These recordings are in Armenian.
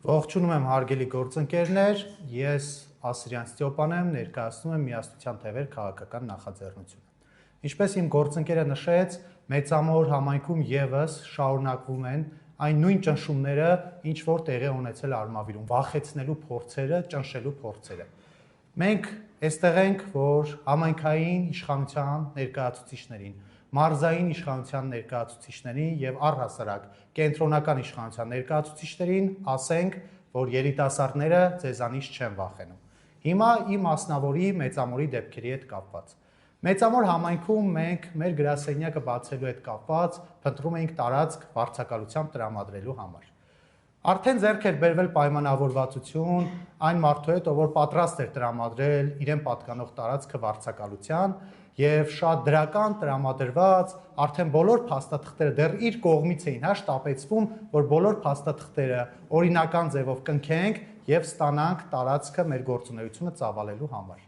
Ողջունում եմ հարգելի գործընկերներ, ես Ասրյան Ստյոպան եմ, ներկայացնում եմ Միասնության թևեր քաղաքական նախաձեռնությունը։ Ինչպես իմ գործընկերը նշեց, Մեծամոր համայնքում եւս շարունակվում են այն նույն ճնշումները, ինչ որ տեղի ունեցել Արմավիրում, վախեցնելու փորձերը, ճնշելու փորձերը։ Մենք այստեղ ենք, որ համայնքային իշխանության ներկայացուցիչներին, մարզային իշխանության ներկայացուցիչներին եւ առհասարակ կենտրոնական իշխանության ներկայացուցիչներին ասենք, որ երիտասարդները ձեզանից չեն վախենում։ Հիմա իմ մասնավորի Մեծամորի դեպքերի հետ կապված։ Մեծամոր համայնքում մենք մեր գրասենյակը բացելու հետ կապված փնտրում էինք տարածք վարձակալությամբ տրամադրելու համար։ Արդեն ձեռք էր բերվել պայմանավորվածություն այն մարդու հետ, ով պատրաստ էր տրամադրել իրեն պատկանող տարածքը վարձակալության եւ շատ դրական տրամադրված, արդեն բոլոր փաստաթղթերը դեռ իր կողմից էին հաշտապեցվում, որ բոլոր փաստաթղթերը օրինական ձևով կնքենք եւ ստանանք տարածքը մեր գործունեությունը ծավալելու համար։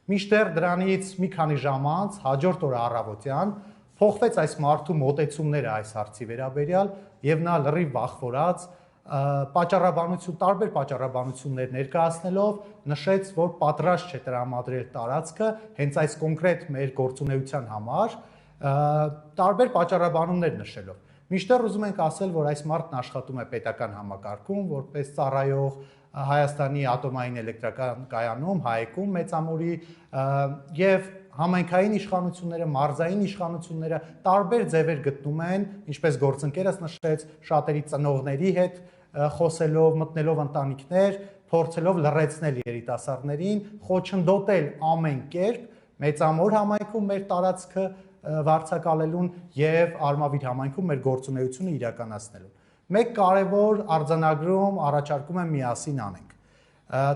Մինչդեռ դրանից մի քանի ժամ անց հաջորդ օրը առավոտյան փոխվեց այս մարդու մոտեցումները այս հարցի վերաբերյալ եւ նա լրիվ վախվորած տարբեր պատճառաբանություններ ներկայացնելով նշեց, որ պատրաստ չէ տրամադրել տարածքը հենց այս կոնկրետ մեր գործունեության համար, տարբեր պատճառաբանումներ նշելով։ Մինչդեռ ուզում ենք ասել, որ այս մարդն աշխատում է պետական համակարգում, որպես ծառայող Հայաստանի ատոմային էլեկտրական կայանում, ՀԱԵԿ-ում Մեծամորի եւ համայնքային իշխանությունները, մարզային իշխանությունները տարբեր ձևեր գտնում են, ինչպես գործընկերս նշեց, շատերի ծնողների հետ խոսելով, մտնելով ընտանիքներ, փորձելով լռեցնել երիտասարդներին, խոչընդոտել ամեն կերպ Մեծամոր համայնքում մեր տարածքը վարձակալելուն եւ Արմավիր համայնքում մեր գործունեությունը իրականացնելուն։ Մեկ կարևոր արձանագրում առաջարկում եմ միասին անենք։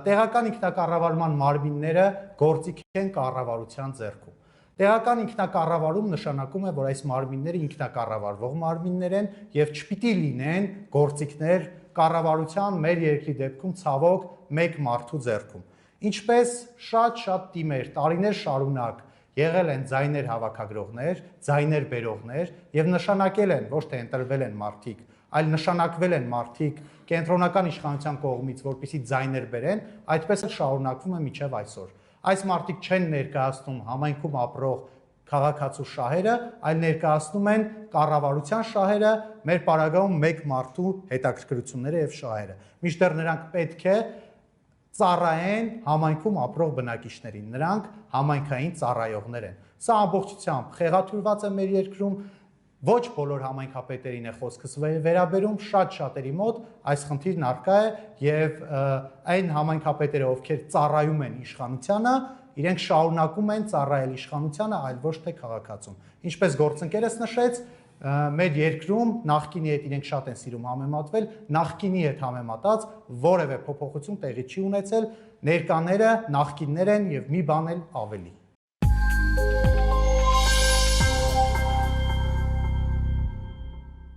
Տեղական ինքնակառավարման մարմինները գործիք են կառավարության ձեռքում։ Տեղական ինքնակառավարում նշանակում է, որ այս մարմինները ինքնակառավարվող մարմիններ են եւ չպիտի լինեն գործիքներ կառավարության մեր երկրի դեպքում ցավոք մեկ մարդու ձեռքում։ Ինչպես շատ թիմեր տարիներ շարունակ եղել են ձայներ հավաքագրողներ, ձայներ բերողներ եւ նշանակել են, ոչ թե ընտրվել են մարդիկ, այլ նշանակվել են մարդիկ կենտրոնական իշխանության կողմից, որպեսզի ձայներ բերեն, այդպես էլ շարունակվում է մինչև այսօր։ Այս մարդիկ չեն ներկայացնում համայնքում ապրող քաղաքացու շահերը, այլ ներկայացնում են կառավարության շահերը, մեր պարագայում մեկ մարդու հետաքրքրությունները եւ շահերը։ Մինչդեռ նրանք պետք է ծառայեն համայնքում ապրող բնակիչներին, նրանք համայնքային ծառայողներ են։ Սա ամբողջությամբ խեղաթյուրված է մեր երկրում, ոչ բոլոր համայնքապետերին է խոսքս վերաբերում, շատերի մոտ այս խնդիրն առկա է եւ այն համայնքապետերը, ովքեր ծառայում են իշխանությանը, իրենք շարունակում են ծառայել իշխանությանը, այլ ոչ թե քաղաքացուն։ Ինչպես գործընկերս նշեց, մեր երկրում նախկինի հետ իրենք շատ են սիրում համեմատվել, նախկինի հետ համեմատած որևէ փոփոխություն տեղի չի ունեցել, ներկաները նախկիններ են եւ մի բան էլ ավելի։